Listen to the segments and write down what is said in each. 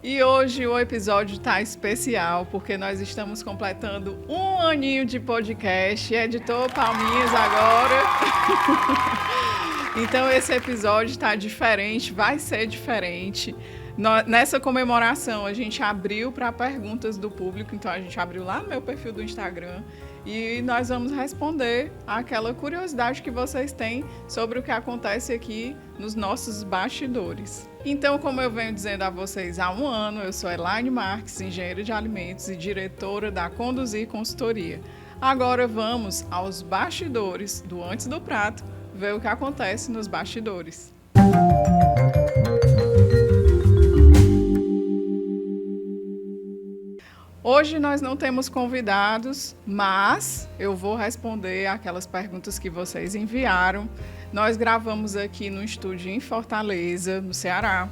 E hoje o episódio está especial, porque nós estamos completando 1 aninho de podcast. Editor Palminhas agora. Então esse episódio está diferente, vai ser diferente. Nessa comemoração a gente abriu para perguntas do público, então a gente abriu lá no meu perfil do Instagram e nós vamos responder aquela curiosidade que vocês têm sobre o que acontece aqui nos nossos bastidores. Então, como eu venho dizendo a vocês há 1 ano, eu sou Elaine Marques, engenheira de alimentos e diretora da Conduzir Consultoria. Agora vamos aos bastidores do Antes do Prato, ver o que acontece nos bastidores. Hoje nós não temos convidados, mas eu vou responder aquelas perguntas que vocês enviaram. Nós gravamos aqui no estúdio em Fortaleza, no Ceará.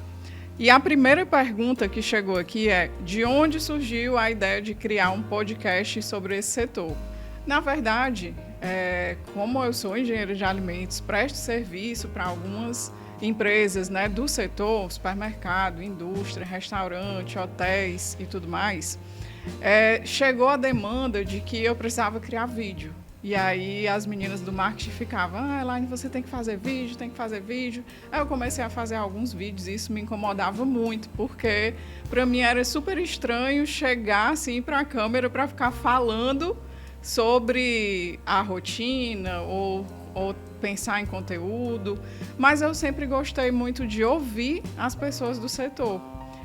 E a primeira pergunta que chegou aqui é: de onde surgiu a ideia de criar um podcast sobre esse setor? Na verdade, como eu sou engenheira de alimentos, presto serviço para algumas empresas, né, do setor, supermercado, indústria, restaurante, hotéis e tudo mais, chegou a demanda de que eu precisava criar vídeo. E aí as meninas do marketing ficavam: Elaine, você tem que fazer vídeo, tem que fazer vídeo. Aí eu comecei a fazer alguns vídeos e isso me incomodava muito, porque para mim era super estranho chegar assim para a câmera para ficar falando sobre a rotina ou pensar em conteúdo, mas eu sempre gostei muito de ouvir as pessoas do setor.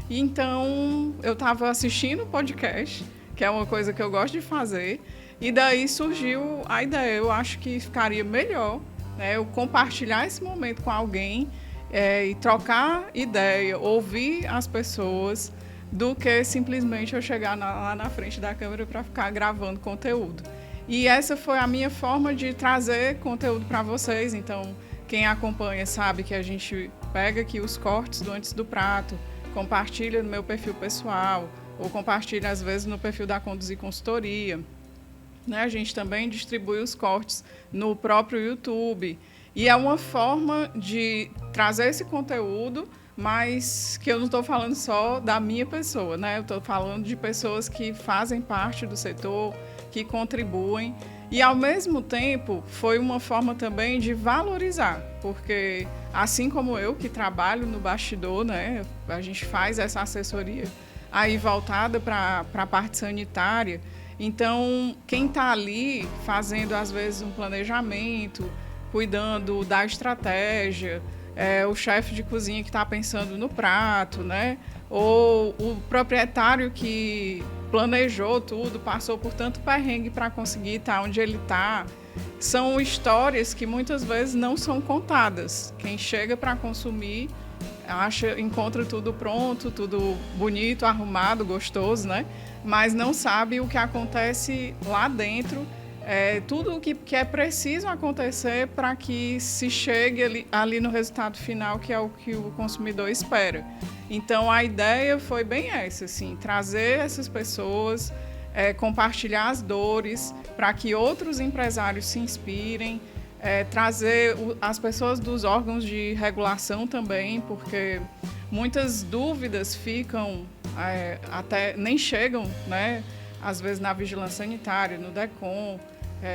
Então, eu estava assistindo o podcast, que é uma coisa que eu gosto de fazer, e daí surgiu a ideia. Eu acho que ficaria melhor, né, eu compartilhar esse momento com alguém e trocar ideia, ouvir as pessoas, do que simplesmente eu chegar lá na frente da câmera para ficar gravando conteúdo. E essa foi a minha forma de trazer conteúdo para vocês. Então, quem acompanha sabe que a gente pega aqui os cortes do Antes do Prato, compartilha no meu perfil pessoal, ou compartilha às vezes no perfil da Conduzir Consultoria. Né? A gente também distribui os cortes no próprio YouTube. E é uma forma de trazer esse conteúdo, mas que eu não estou falando só da minha pessoa, né? Eu estou falando de pessoas que fazem parte do setor, que contribuem. E, ao mesmo tempo, foi uma forma também de valorizar, porque, assim como eu, que trabalho no bastidor, né, a gente faz essa assessoria aí voltada para a parte sanitária. Então, quem está ali fazendo, às vezes, um planejamento, cuidando da estratégia, o chefe de cozinha que está pensando no prato, né, ou o proprietário que planejou tudo, passou por tanto perrengue para conseguir estar onde ele está. São histórias que muitas vezes não são contadas. Quem chega para consumir encontra tudo pronto, tudo bonito, arrumado, gostoso, né? Mas não sabe o que acontece lá dentro, tudo o que é preciso acontecer para que se chegue ali no resultado final, que é o que o consumidor espera. Então, a ideia foi bem essa, assim, trazer essas pessoas, compartilhar as dores, para que outros empresários se inspirem, trazer as pessoas dos órgãos de regulação também, porque muitas dúvidas ficam, até nem chegam, né, às vezes na vigilância sanitária, no DECOM,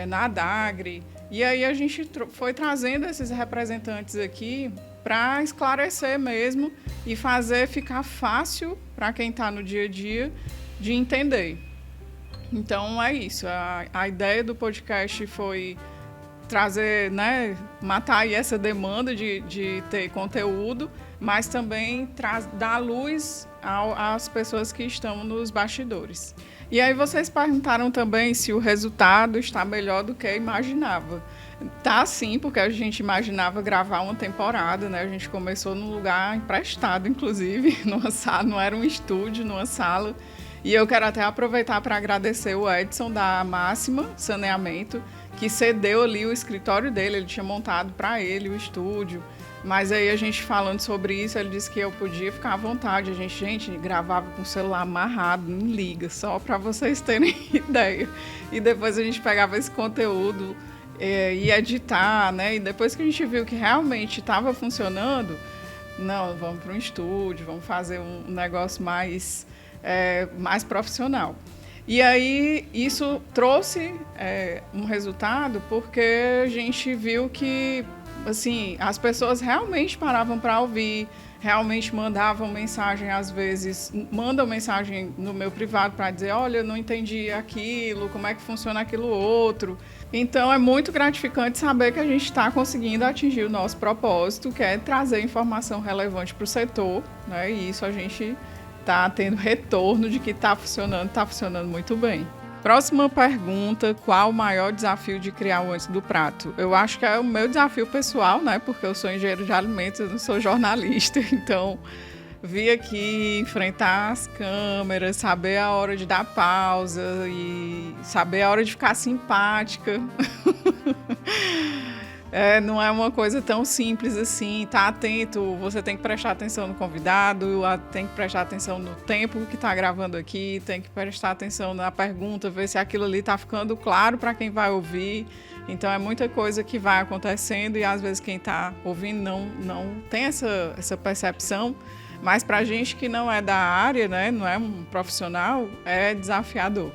na ADAGRE. E aí a gente foi trazendo esses representantes aqui para esclarecer mesmo e fazer ficar fácil para quem está no dia a dia de entender. Então é isso. A ideia do podcast foi trazer, né, matar aí essa demanda de ter conteúdo, mas também dar luz às pessoas que estão nos bastidores. E aí vocês perguntaram também se o resultado está melhor do que imaginava. Tá sim, porque a gente imaginava gravar uma temporada, né? A gente começou num lugar emprestado, inclusive, numa sala, não era um estúdio, numa sala. E eu quero até aproveitar para agradecer o Edson da Máxima Saneamento, que cedeu ali o escritório dele, ele tinha montado para ele o estúdio. Mas aí a gente falando sobre isso, ele disse que eu podia ficar à vontade. A gente gravava com o celular amarrado, em liga, só para vocês terem ideia. E depois a gente pegava esse conteúdo e editar, né? E depois que a gente viu que realmente estava funcionando, Não, vamos para um estúdio, vamos fazer um negócio mais profissional. E aí isso trouxe um resultado porque a gente viu que assim, as pessoas realmente paravam para ouvir, realmente mandavam mensagem, às vezes mandam mensagem no meu privado para dizer, olha, eu não entendi aquilo, como é que funciona aquilo outro. Então é muito gratificante saber que a gente está conseguindo atingir o nosso propósito, que é trazer informação relevante para o setor, né? E isso a gente está tendo retorno de que está funcionando muito bem. Próxima pergunta, qual o maior desafio de criar o Antes do Prato? Eu acho que é o meu desafio pessoal, né? Porque eu sou engenheiro de alimentos, eu não sou jornalista, então vir aqui, enfrentar as câmeras, saber a hora de dar pausa e saber a hora de ficar simpática. Não é uma coisa tão simples assim, tá atento, você tem que prestar atenção no convidado, tem que prestar atenção no tempo que está gravando aqui, tem que prestar atenção na pergunta, ver se aquilo ali está ficando claro para quem vai ouvir. Então é muita coisa que vai acontecendo e às vezes quem está ouvindo não tem essa percepção, mas para a gente que não é da área, né, não é um profissional, é desafiador.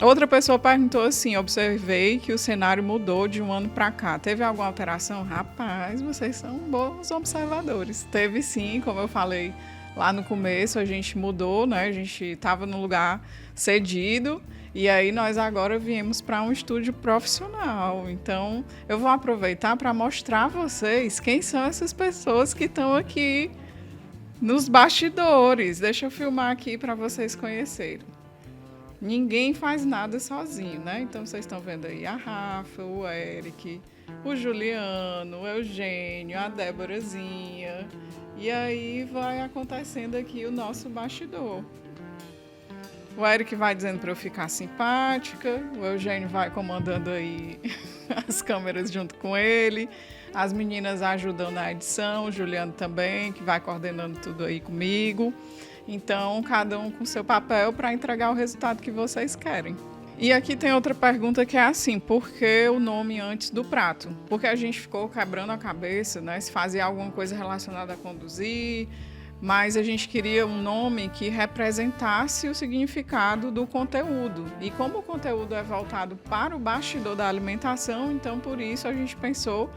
Outra pessoa perguntou assim, observei que o cenário mudou de um ano para cá. Teve alguma alteração? Rapaz, vocês são bons observadores. Teve sim, como eu falei lá no começo, a gente mudou, né? A gente estava num lugar cedido e aí nós agora viemos para um estúdio profissional. Então, eu vou aproveitar para mostrar a vocês quem são essas pessoas que estão aqui nos bastidores. Deixa eu filmar aqui para vocês conhecerem. Ninguém faz nada sozinho, né? Então, vocês estão vendo aí a Rafa, o Eric, o Juliano, o Eugênio, a Déborazinha. E aí vai acontecendo aqui o nosso bastidor. O Eric vai dizendo para eu ficar simpática, o Eugênio vai comandando aí as câmeras junto com ele, as meninas ajudam na edição, o Juliano também, que vai coordenando tudo aí comigo. Então, cada um com seu papel para entregar o resultado que vocês querem. E aqui tem outra pergunta que é assim, por que o nome Antes do Prato? Porque a gente ficou quebrando a cabeça, né, se fazia alguma coisa relacionada a conduzir, mas a gente queria um nome que representasse o significado do conteúdo. E como o conteúdo é voltado para o bastidor da alimentação, então por isso a gente pensou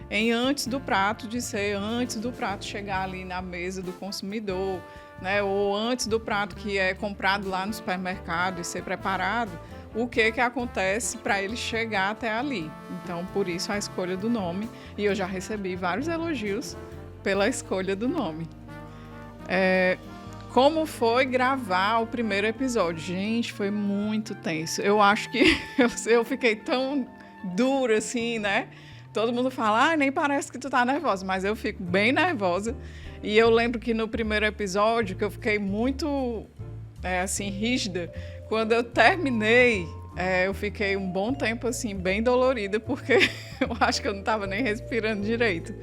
em Antes do Prato, de ser antes do prato chegar ali na mesa do consumidor, né, ou antes do prato que é comprado lá no supermercado e ser preparado, o que acontece para ele chegar até ali. Então, por isso a escolha do nome. E eu já recebi vários elogios pela escolha do nome. Como foi gravar o primeiro episódio? Gente, foi muito tenso. Eu acho que eu fiquei tão dura assim, né? Todo mundo fala, nem parece que tu tá nervosa, mas eu fico bem nervosa. E eu lembro que no primeiro episódio, que eu fiquei muito, assim, rígida, quando eu terminei, eu fiquei um bom tempo, assim, bem dolorida, porque eu acho que eu não estava nem respirando direito.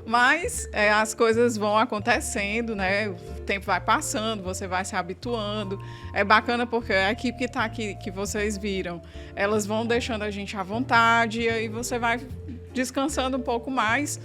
Mas as coisas vão acontecendo, né? O tempo vai passando, você vai se habituando. É bacana porque a equipe que está aqui, que vocês viram, elas vão deixando a gente à vontade e aí você vai descansando um pouco mais.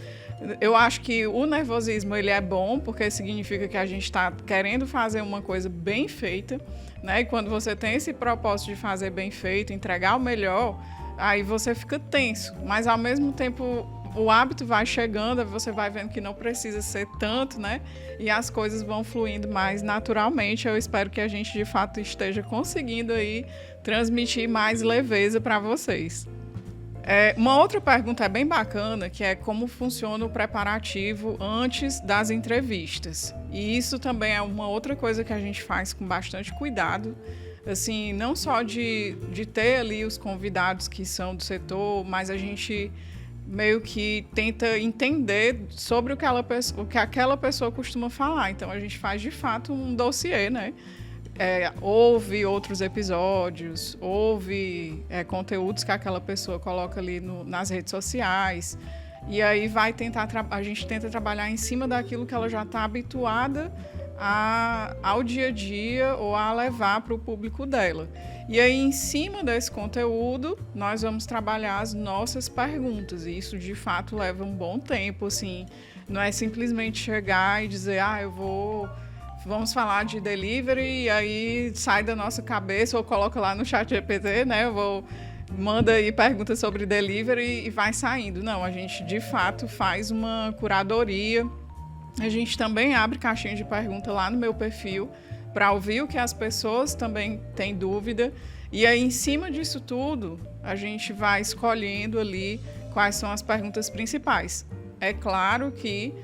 Eu acho que o nervosismo ele é bom, porque significa que a gente está querendo fazer uma coisa bem feita, né? E quando você tem esse propósito de fazer bem feito, entregar o melhor, aí você fica tenso. Mas, ao mesmo tempo, o hábito vai chegando, você vai vendo que não precisa ser tanto, né? E as coisas vão fluindo mais naturalmente. Eu espero que a gente, de fato, esteja conseguindo aí transmitir mais leveza para vocês. Uma outra pergunta bem bacana, que é como funciona o preparativo antes das entrevistas. E isso também é uma outra coisa que a gente faz com bastante cuidado, assim, não só de ter ali os convidados que são do setor, mas a gente meio que tenta entender sobre o que aquela pessoa costuma falar. Então, a gente faz, de fato, um dossiê, né? Ouve outros episódios, ouve conteúdos que aquela pessoa coloca ali nas redes sociais, e aí a gente tenta trabalhar em cima daquilo que ela já está habituada ao dia a dia ou a levar para o público dela. E aí, em cima desse conteúdo, nós vamos trabalhar as nossas perguntas, e isso, de fato, leva um bom tempo, assim. Não é simplesmente chegar e dizer, vamos falar de delivery, e aí sai da nossa cabeça, ou coloca lá no chat GPT, né? Manda aí perguntas sobre delivery e vai saindo. Não, a gente de fato faz uma curadoria. A gente também abre caixinha de pergunta lá no meu perfil para ouvir o que as pessoas também têm dúvida. E aí, em cima disso tudo, a gente vai escolhendo ali quais são as perguntas principais. É claro que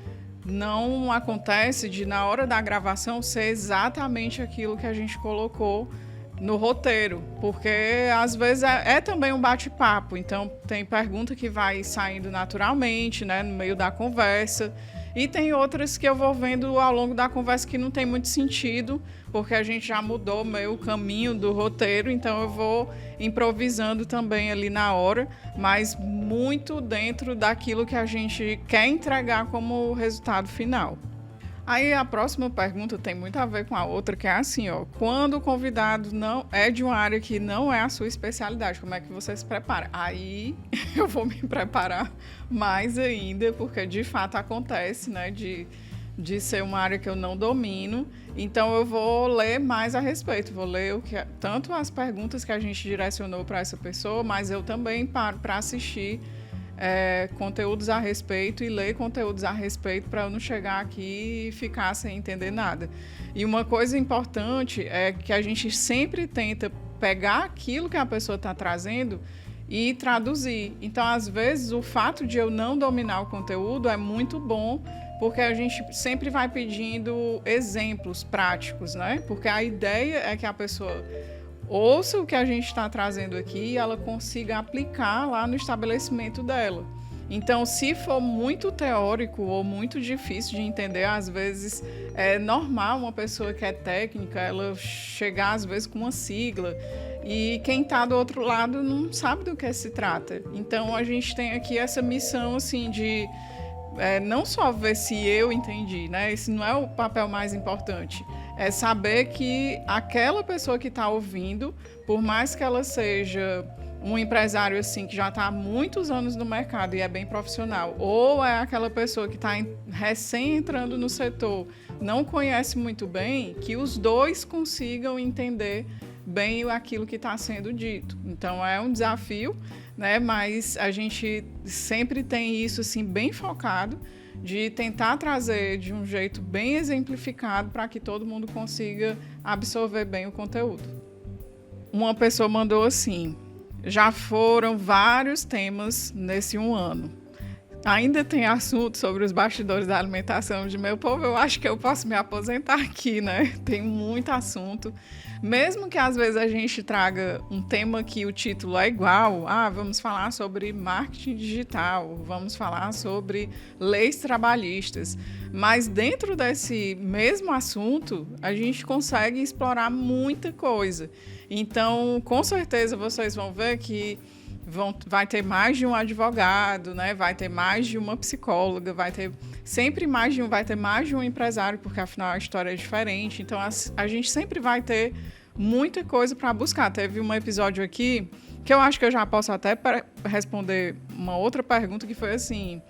não acontece de, na hora da gravação, ser exatamente aquilo que a gente colocou no roteiro, porque às vezes é também um bate-papo. Então, tem pergunta que vai saindo naturalmente, né, no meio da conversa. E tem outras que eu vou vendo ao longo da conversa que não tem muito sentido, porque a gente já mudou meio o caminho do roteiro, então eu vou improvisando também ali na hora, mas muito dentro daquilo que a gente quer entregar como resultado final. Aí a próxima pergunta tem muito a ver com a outra, que é assim, quando o convidado não é de uma área que não é a sua especialidade, como é que você se prepara? Aí eu vou me preparar mais ainda, porque de fato acontece, né, de ser uma área que eu não domino, então eu vou ler mais a respeito, vou ler tanto as perguntas que a gente direcionou para essa pessoa, mas eu também paro para assistir conteúdos a respeito e ler conteúdos a respeito para eu não chegar aqui e ficar sem entender nada. E uma coisa importante é que a gente sempre tenta pegar aquilo que a pessoa está trazendo e traduzir. Então, às vezes, o fato de eu não dominar o conteúdo é muito bom, porque a gente sempre vai pedindo exemplos práticos, né? Porque a ideia é que a pessoa ouça o que a gente está trazendo aqui e ela consiga aplicar lá no estabelecimento dela. Então, se for muito teórico ou muito difícil de entender, às vezes é normal uma pessoa que é técnica, ela chegar às vezes com uma sigla e quem está do outro lado não sabe do que se trata. Então, a gente tem aqui essa missão assim de não só ver se eu entendi, né? Esse não é o papel mais importante. É saber que aquela pessoa que está ouvindo, por mais que ela seja um empresário assim que já está há muitos anos no mercado e é bem profissional, ou é aquela pessoa que está recém entrando no setor, não conhece muito bem, que os dois consigam entender bem aquilo que está sendo dito. Então é um desafio, né? Mas a gente sempre tem isso assim bem focado, de tentar trazer de um jeito bem exemplificado para que todo mundo consiga absorver bem o conteúdo. Uma pessoa mandou assim: já foram vários temas nesse 1 ano. Ainda tem assunto sobre os bastidores da alimentação de meu povo, eu acho que eu posso me aposentar aqui, né? Tem muito assunto. Mesmo que às vezes a gente traga um tema que o título é igual, vamos falar sobre marketing digital, vamos falar sobre leis trabalhistas, mas dentro desse mesmo assunto, a gente consegue explorar muita coisa. Então, com certeza vocês vão ver que vai ter mais de um advogado, né? Vai ter mais de uma psicóloga, vai ter mais de um empresário, porque afinal a história é diferente. Então a gente sempre vai ter muita coisa para buscar. Teve um episódio aqui que eu acho que eu já posso até responder uma outra pergunta, que foi assim: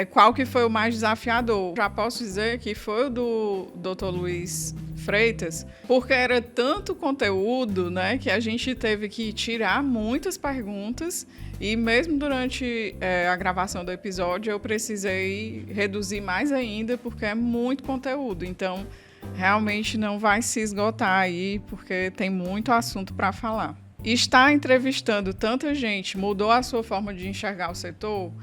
qual que foi o mais desafiador? Já posso dizer que foi o do Dr. Luiz Freitas, porque era tanto conteúdo, né, que a gente teve que tirar muitas perguntas e mesmo durante a gravação do episódio eu precisei reduzir mais ainda, porque é muito conteúdo. Então, realmente não vai se esgotar aí, porque tem muito assunto para falar. E estar entrevistando tanta gente mudou a sua forma de enxergar o setor?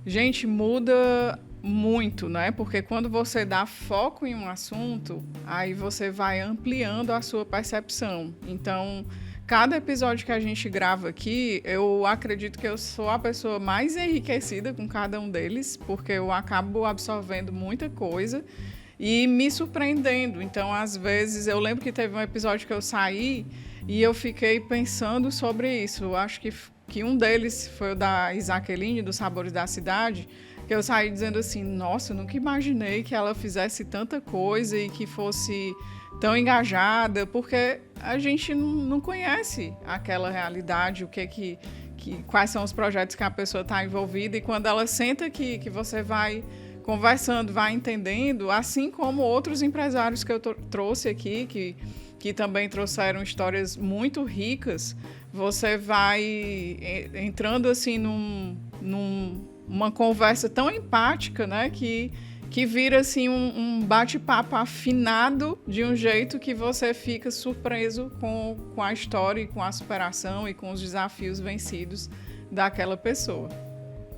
Gente, muda muito, né? Porque quando você dá foco em um assunto, aí você vai ampliando a sua percepção. Então, cada episódio que a gente grava aqui, eu acredito que eu sou a pessoa mais enriquecida com cada um deles, porque eu acabo absorvendo muita coisa e me surpreendendo. Então, às vezes, eu lembro que teve um episódio que eu saí e eu fiquei pensando sobre isso. Eu acho que um deles foi o da Isaqueline, dos Sabores da Cidade, que eu saí dizendo assim: nossa, eu nunca imaginei que ela fizesse tanta coisa e que fosse tão engajada, porque a gente não conhece aquela realidade, quais são os projetos que a pessoa está envolvida, e quando ela senta que você vai conversando, vai entendendo, assim como outros empresários que eu trouxe aqui, que também trouxeram histórias muito ricas, você vai entrando assim numa conversa tão empática, né, que vira assim um bate-papo afinado de um jeito que você fica surpreso com a história e com a superação e com os desafios vencidos daquela pessoa.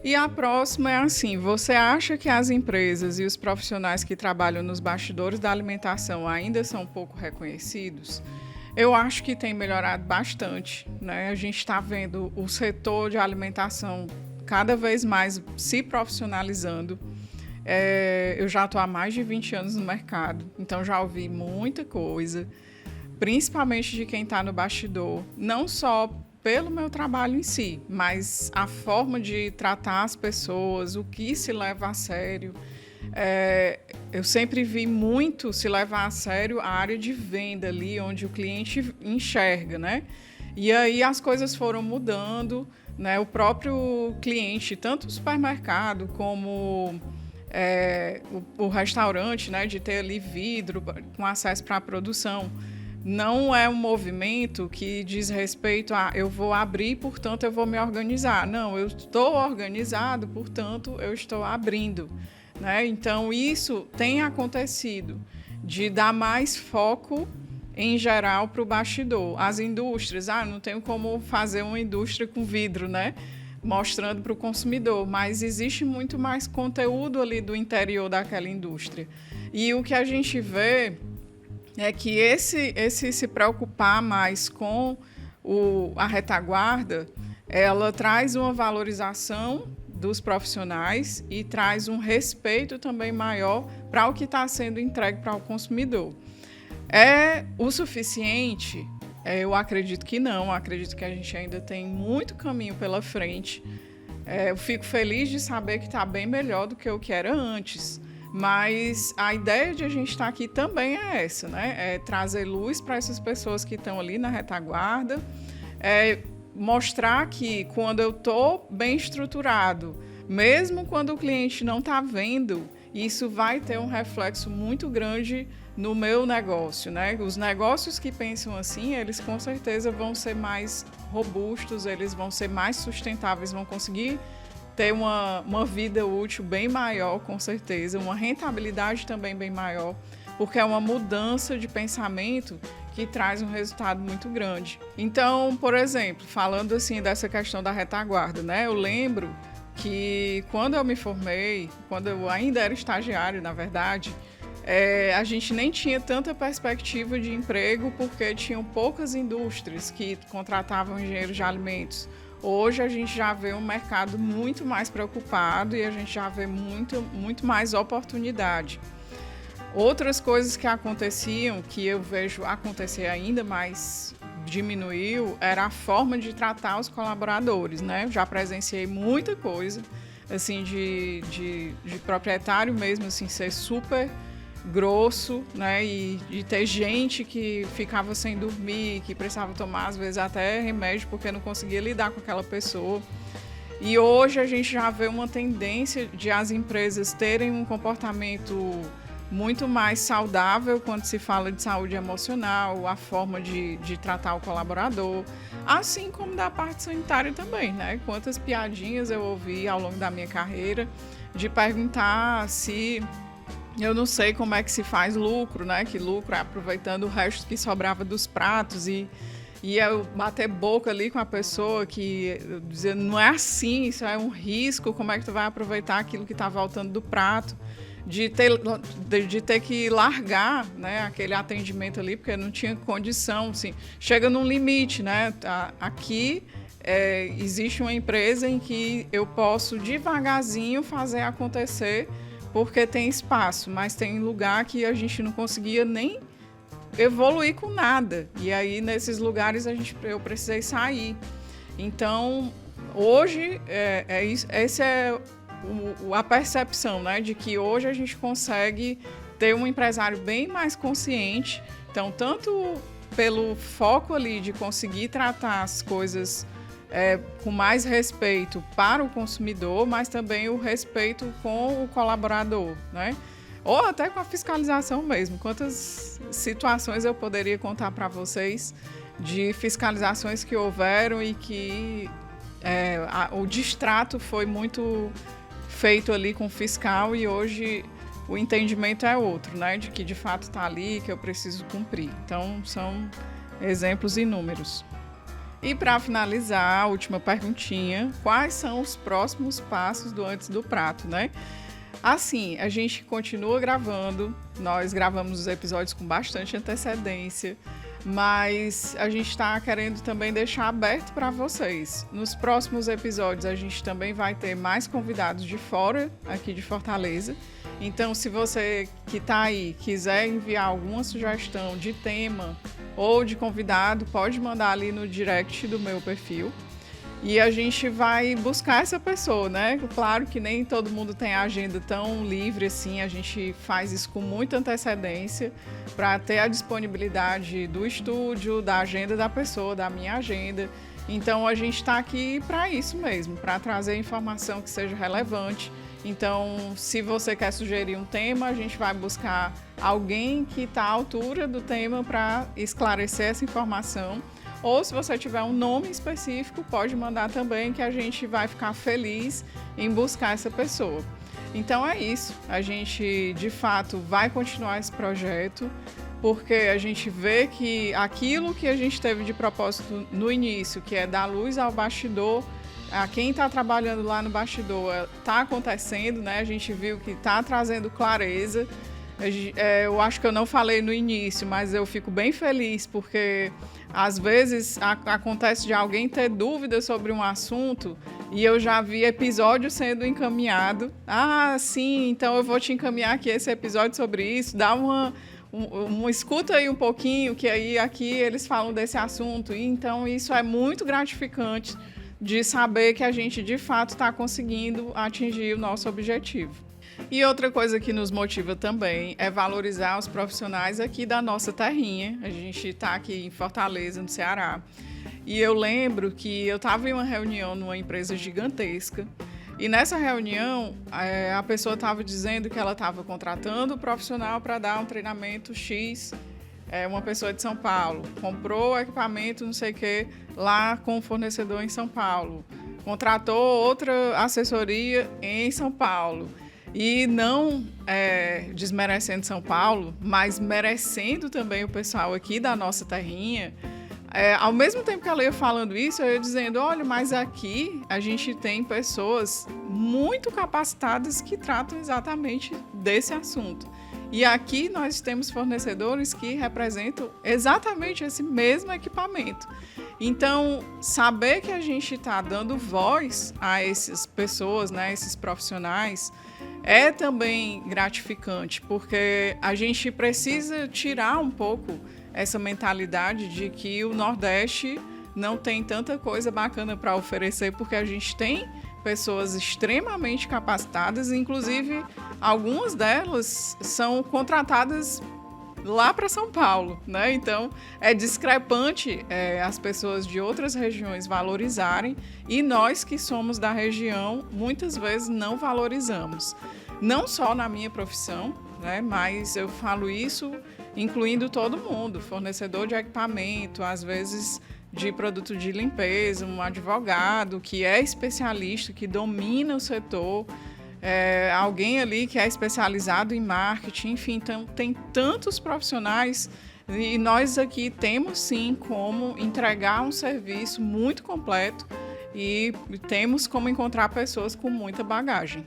E a próxima é assim: você acha que as empresas e os profissionais que trabalham nos bastidores da alimentação ainda são pouco reconhecidos? Eu acho que tem melhorado bastante, né? A gente está vendo o setor de alimentação cada vez mais se profissionalizando. Eu já estou há mais de 20 anos no mercado, então já ouvi muita coisa, principalmente de quem está no bastidor, não só pelo meu trabalho em si, mas a forma de tratar as pessoas, o que se leva a sério. Eu sempre vi muito se levar a sério a área de venda ali, onde o cliente enxerga, né? E aí as coisas foram mudando, né? O próprio cliente, tanto o supermercado como o restaurante, né? De ter ali vidro com acesso para a produção. Não é um movimento que diz respeito a eu vou abrir, portanto eu vou me organizar. Não, eu estou organizado, portanto eu estou abrindo, né? Então isso tem acontecido, de dar mais foco em geral para o bastidor. As indústrias, não tenho como fazer uma indústria com vidro, né? Mostrando para o consumidor, mas existe muito mais conteúdo ali do interior daquela indústria. E o que a gente vê é que esse se preocupar mais com a retaguarda, ela traz uma valorização dos profissionais e traz um respeito também maior para o que está sendo entregue para o consumidor. É o suficiente? Eu acredito que não, acredito que a gente ainda tem muito caminho pela frente. Eu fico feliz de saber que está bem melhor do que o que era antes. Mas a ideia de a gente estar aqui também é essa, né? É trazer luz para essas pessoas que estão ali na retaguarda, mostrar que quando eu estou bem estruturado, mesmo quando o cliente não está vendo, isso vai ter um reflexo muito grande no meu negócio, né? Os negócios que pensam assim, eles com certeza vão ser mais robustos, eles vão ser mais sustentáveis, vão conseguir ter uma vida útil bem maior, com certeza, uma rentabilidade também bem maior, porque é uma mudança de pensamento que traz um resultado muito grande. Então, por exemplo, falando assim dessa questão da retaguarda, né? Eu lembro que quando eu me formei, quando eu ainda era estagiário, na verdade, a gente nem tinha tanta perspectiva de emprego porque tinham poucas indústrias que contratavam engenheiros de alimentos. Hoje a gente já vê um mercado muito mais preocupado e a gente já vê muito mais oportunidade. Outras coisas que aconteciam, que eu vejo acontecer ainda, mas diminuiu, era a forma de tratar os colaboradores, né? Já presenciei muita coisa, assim, de proprietário mesmo, assim, ser super grosso, né? E de ter gente que ficava sem dormir, que precisava tomar, às vezes, até remédio, porque não conseguia lidar com aquela pessoa. E hoje a gente já vê uma tendência de as empresas terem um comportamento muito mais saudável quando se fala de saúde emocional, a forma de tratar o colaborador, assim como da parte sanitária também, né? Quantas piadinhas eu ouvi ao longo da minha carreira de perguntar se eu não sei como é que se faz lucro, né? Que lucro é aproveitando o resto que sobrava dos pratos e eu bater boca ali com a pessoa que dizendo, não é assim, isso é um risco, como é que tu vai aproveitar aquilo que está voltando do prato? De ter que largar, né, aquele atendimento ali, porque não tinha condição, assim, chega num limite, né? Aqui existe uma empresa em que eu posso devagarzinho fazer acontecer, porque tem espaço, mas tem lugar que a gente não conseguia nem evoluir com nada. E aí, nesses lugares, eu precisei sair. Então, hoje, esse é a percepção, né, de que hoje a gente consegue ter um empresário bem mais consciente. Então, tanto pelo foco ali de conseguir tratar as coisas com mais respeito para o consumidor, mas também o respeito com o colaborador, né? Ou até com a fiscalização mesmo. Quantas situações eu poderia contar para vocês de fiscalizações que houveram e que o distrato foi muito feito ali com o fiscal e hoje o entendimento é outro, né? De que de fato está ali, que eu preciso cumprir. Então, são exemplos inúmeros. E para finalizar, a última perguntinha: quais são os próximos passos do Antes do Prato, né? Assim, a gente continua gravando, nós gravamos os episódios com bastante antecedência, mas a gente está querendo também deixar aberto para vocês. Nos próximos episódios a gente também vai ter mais convidados de fora, aqui de Fortaleza. Então, se você que está aí quiser enviar alguma sugestão de tema ou de convidado, pode mandar ali no direct do meu perfil. E a gente vai buscar essa pessoa, né? Claro que nem todo mundo tem a agenda tão livre assim, a gente faz isso com muita antecedência para ter a disponibilidade do estúdio, da agenda da pessoa, da minha agenda. Então a gente está aqui para isso mesmo, para trazer informação que seja relevante. Então, se você quer sugerir um tema, a gente vai buscar alguém que está à altura do tema para esclarecer essa informação. Ou se você tiver um nome específico, pode mandar também, que a gente vai ficar feliz em buscar essa pessoa. Então é isso, a gente de fato vai continuar esse projeto, porque a gente vê que aquilo que a gente teve de propósito no início, que é dar luz ao bastidor, a quem está trabalhando lá no bastidor, está acontecendo, né? A gente viu que está trazendo clareza. Eu acho que eu não falei no início, mas eu fico bem feliz, porque às vezes acontece de alguém ter dúvidas sobre um assunto e eu já vi episódio sendo encaminhado. Ah, sim, então eu vou te encaminhar aqui esse episódio sobre isso, dá uma escuta aí um pouquinho, que aí aqui eles falam desse assunto. E então isso é muito gratificante de saber que a gente de fato está conseguindo atingir o nosso objetivo. E outra coisa que nos motiva também é valorizar os profissionais aqui da nossa terrinha. A gente está aqui em Fortaleza, no Ceará. E eu lembro que eu estava em uma reunião numa empresa gigantesca. E nessa reunião, a pessoa estava dizendo que ela estava contratando o profissional para dar um treinamento X. Uma pessoa de São Paulo comprou equipamento, não sei o que, lá com o fornecedor em São Paulo. Contratou outra assessoria em São Paulo. E não desmerecendo São Paulo, mas merecendo também o pessoal aqui da nossa terrinha. Ao mesmo tempo que ela ia falando isso, eu ia dizendo, olha, mas aqui a gente tem pessoas muito capacitadas que tratam exatamente desse assunto. E aqui nós temos fornecedores que representam exatamente esse mesmo equipamento. Então, saber que a gente está dando voz a essas pessoas, né, esses profissionais, é também gratificante, porque a gente precisa tirar um pouco essa mentalidade de que o Nordeste não tem tanta coisa bacana para oferecer, porque a gente tem pessoas extremamente capacitadas, inclusive algumas delas são contratadas lá para São Paulo, né? Então é discrepante as pessoas de outras regiões valorizarem e nós que somos da região muitas vezes não valorizamos. Não só na minha profissão, né? Mas eu falo isso incluindo todo mundo, fornecedor de equipamento, às vezes de produto de limpeza, um advogado que é especialista, que domina o setor, alguém ali que é especializado em marketing, enfim, então tem tantos profissionais e nós aqui temos sim como entregar um serviço muito completo e temos como encontrar pessoas com muita bagagem.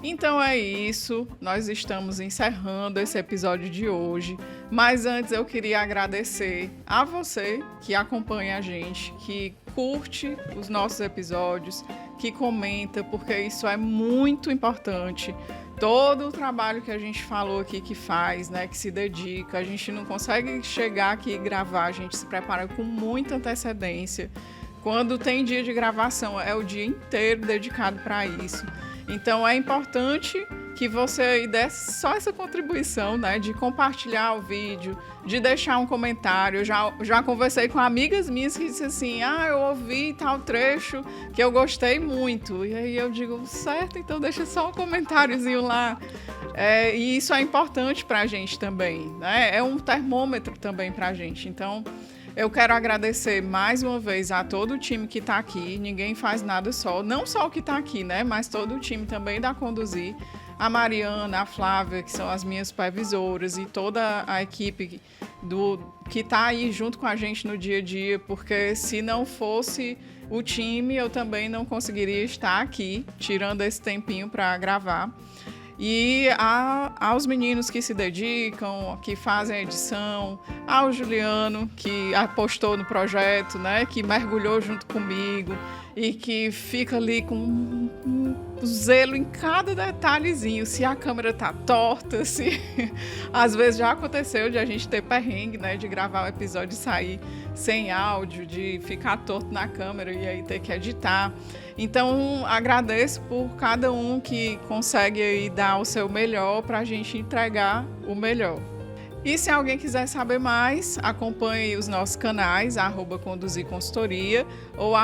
Então é isso, nós estamos encerrando esse episódio de hoje, mas antes eu queria agradecer a você que acompanha a gente, que curte os nossos episódios, que comenta, porque isso é muito importante. Todo o trabalho que a gente falou aqui que faz, né, que se dedica, a gente não consegue chegar aqui e gravar, a gente se prepara com muita antecedência. Quando tem dia de gravação, é o dia inteiro dedicado para isso. Então, é importante que você aí desse só essa contribuição, né, de compartilhar o vídeo, de deixar um comentário. Eu já conversei com amigas minhas que disseram assim, eu ouvi tal trecho que eu gostei muito. E aí eu digo, certo, então deixa só um comentáriozinho lá. E isso é importante para a gente também, né? É um termômetro também para a gente. Então, eu quero agradecer mais uma vez a todo o time que está aqui. Ninguém faz nada só, não só o que está aqui, né? Mas todo o time também da Conduzir. A Mariana, a Flávia, que são as minhas supervisoras, e toda a equipe que está aí junto com a gente no dia a dia, porque se não fosse o time, eu também não conseguiria estar aqui, tirando esse tempinho para gravar. E aos meninos que se dedicam, que fazem a edição, ao Juliano, que apostou no projeto, né, que mergulhou junto comigo e que fica ali com um zelo em cada detalhezinho, se a câmera tá torta, se às vezes já aconteceu de a gente ter perrengue, né, de gravar o episódio e sair sem áudio, de ficar torto na câmera e aí ter que editar. Então, agradeço por cada um que consegue aí dar o seu melhor para a gente entregar o melhor. E se alguém quiser saber mais, acompanhe os nossos canais, @conduzirconsultoria ou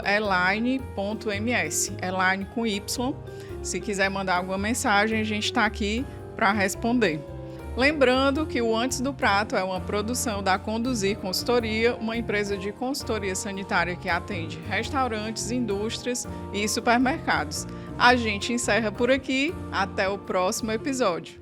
@eline.ms, Eline com Y. Se quiser mandar alguma mensagem, a gente está aqui para responder. Lembrando que o Antes do Prato é uma produção da Conduzir Consultoria, uma empresa de consultoria sanitária que atende restaurantes, indústrias e supermercados. A gente encerra por aqui. Até o próximo episódio.